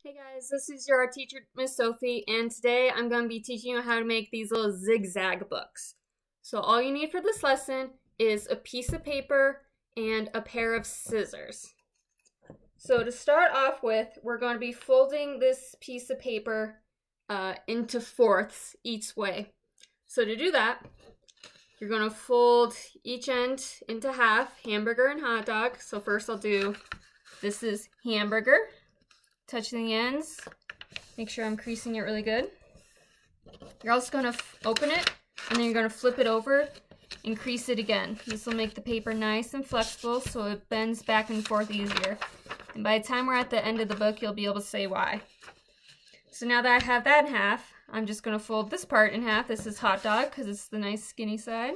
Hey guys, this is your art teacher, Miss Sophie, and today I'm going to be teaching you how to make these little zigzag books. So all you need for this lesson is a piece of paper and a pair of scissors. So to start off with, we're going to be folding this piece of paper into fourths each way. So to do that, you're going to fold each end into half, hamburger and hot dog. So first I'll do, this is hamburger. Touching the ends, make sure I'm creasing it really good. You're also going to open it, and then you're going to flip it over and crease it again. This will make the paper nice and flexible so it bends back and forth easier. And by the time we're at the end of the book, you'll be able to say why. So now that I have that in half, I'm just going to fold this part in half. This is hot dog because it's the nice skinny side.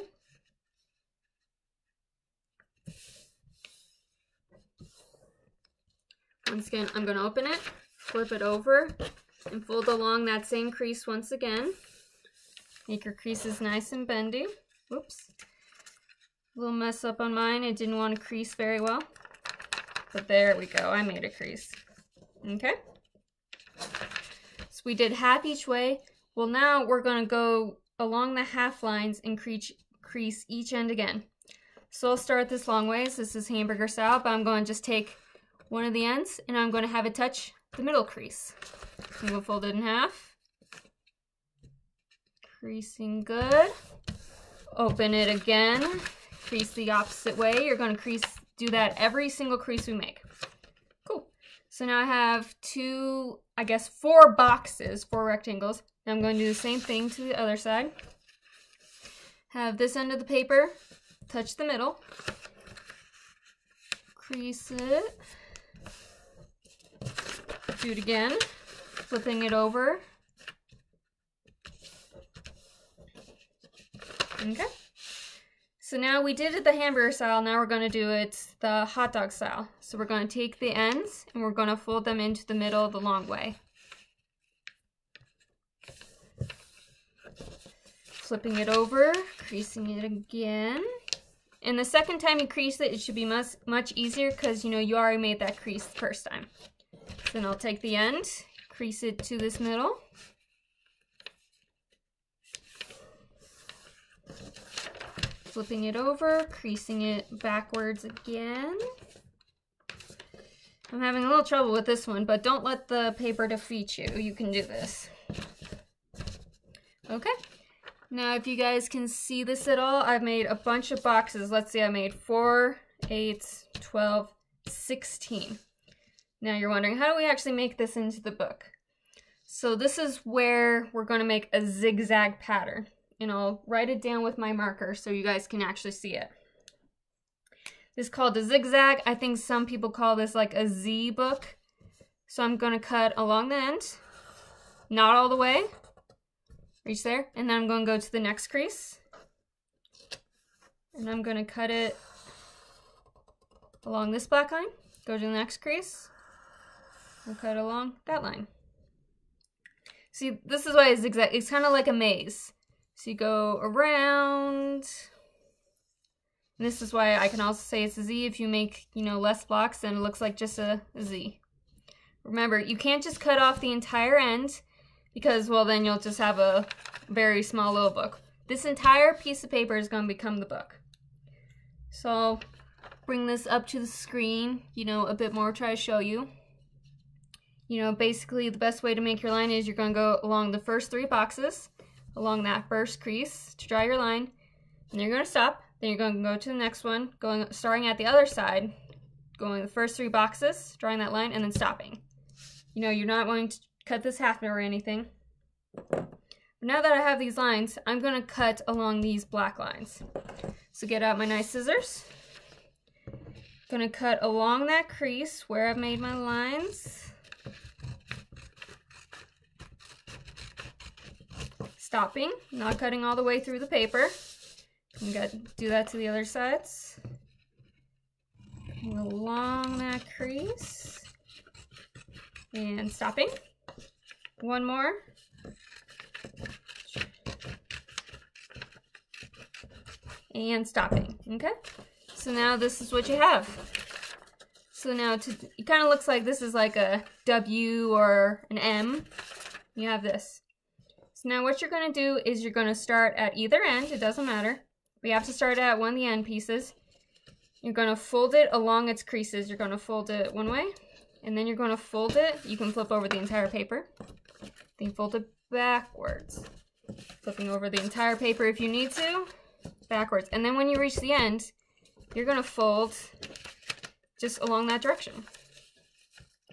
Once again, I'm going to open it, flip it over, and fold along that same crease once again. Make your creases nice and bendy. Whoops. A little mess up on mine. I didn't want to crease very well. But there we go. I made a crease. Okay? So we did half each way. Well, now we're going to go along the half lines and crease each end again. So I'll start this long ways. This is hamburger style, but I'm going to just take one of the ends, and I'm going to have it touch the middle crease. I'm going to fold it in half. Creasing good. Open it again. Crease the opposite way. You're going to do that every single crease we make. Cool. So now I have four boxes, four rectangles. And I'm going to do the same thing to the other side. Have this end of the paper touch the middle. Crease it. Do it again, flipping it over. Okay. So now we did it the hamburger style, now we're going to do it the hot dog style. So we're going to take the ends and we're going to fold them into the middle the long way. Flipping it over, creasing it again. And the second time you crease it, it should be much easier because you already made that crease the first time. Then I'll take the end, crease it to this middle. Flipping it over, creasing it backwards again. I'm having a little trouble with this one, but don't let the paper defeat you. You can do this. Okay. Now if you guys can see this at all, I've made a bunch of boxes. Let's see, I made 4, 8, 12, 16. Now you're wondering, how do we actually make this into the book? So this is where we're going to make a zigzag pattern. And I'll write it down with my marker so you guys can actually see it. This is called a zigzag. I think some people call this like a Z book. So I'm going to cut along the end, not all the way, reach there, and then I'm going to go to the next crease. And I'm going to cut it along this black line, go to the next crease. We'll cut along that line. See, this is why it's zigzag. It's kind of like a maze. So you go around. And this is why I can also say it's a Z. If you make, less blocks, then it looks like just a Z. Remember, you can't just cut off the entire end because, well, then you'll just have a very small little book. This entire piece of paper is going to become the book. So I'll bring this up to the screen, a bit more, try to show you. Basically the best way to make your line is you're going to go along the first 3 boxes, along that first crease to draw your line, and you're going to stop. Then you're going to go to the next one, starting at the other side, going the first 3 boxes, drawing that line, and then stopping. You're not going to cut this half or anything. But now that I have these lines, I'm going to cut along these black lines. So get out my nice scissors. Going to cut along that crease where I've made my lines. Stopping, not cutting all the way through the paper. I'm going to do that to the other sides. Along that crease. And stopping. One more. And stopping. Okay? So now this is what you have. So now it kind of looks like this is like a W or an M. You have this. So now what you're going to do is you're going to start at either end. It doesn't matter. We have to start at one of the end pieces. You're going to fold it along its creases. You're going to fold it one way, and then you're going to fold it. You can flip over the entire paper. Then fold it backwards. Flipping over the entire paper if you need to. Backwards. And then when you reach the end, you're going to fold just along that direction.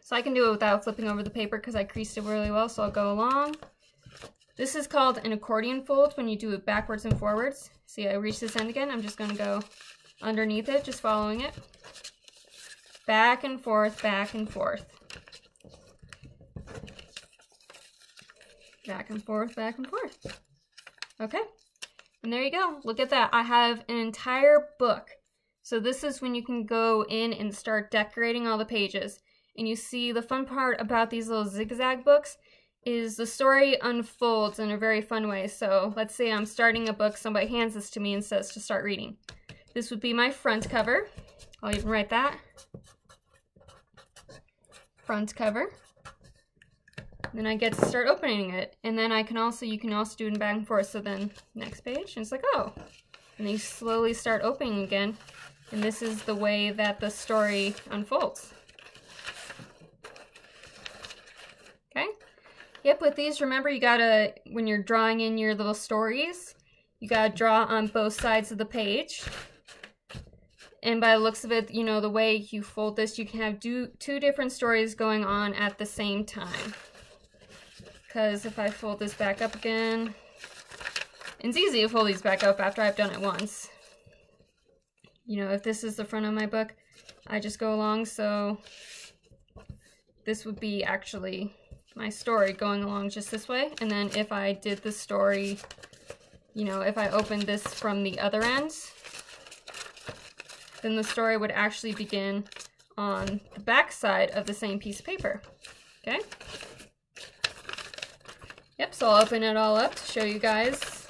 So I can do it without flipping over the paper because I creased it really well, so I'll go along. This is called an accordion fold when you do it backwards and forwards. See, I reach this end again. I'm just going to go underneath it, just following it. Back and forth, back and forth. Back and forth, back and forth. Okay, and there you go. Look at that. I have an entire book. So this is when you can go in and start decorating all the pages. And you see the fun part about these little zigzag books is the story unfolds in a very fun way. So let's say I'm starting a book, somebody hands this to me and says to start reading. This would be my front cover. I'll even write that. Front cover. Then I get to start opening it. And then you can also do it back and forth. So then next page, and it's like, oh. And then you slowly start opening again. And this is the way that the story unfolds. Okay? Yep, with these, remember you gotta, when you're drawing in your little stories, you gotta draw on both sides of the page. And by the looks of it, you know, the way you fold this, you can have two different stories going on at the same time. Because if I fold this back up again, it's easy to fold these back up after I've done it once. You know, if this is the front of my book, I just go along, so this would be actually my story going along just this way. And then if I did the story, you know, if I opened this from the other end, then the story would actually begin on the back side of the same piece of paper. Okay? Yep, so I'll open it all up to show you guys.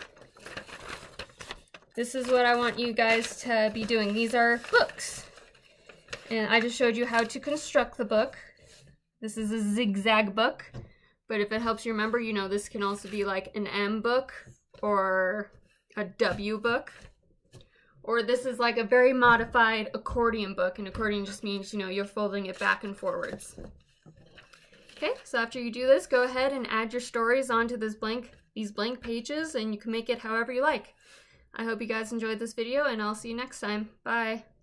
This is what I want you guys to be doing. These are books. And I just showed you how to construct the book. This is a zigzag book. But if it helps you remember, you know, this can also be like an M book or a W book. Or this is like a very modified accordion book. And accordion just means, you know, you're folding it back and forwards. Okay, so after you do this, go ahead and add your stories onto these blank pages, and you can make it however you like. I hope you guys enjoyed this video, and I'll see you next time. Bye!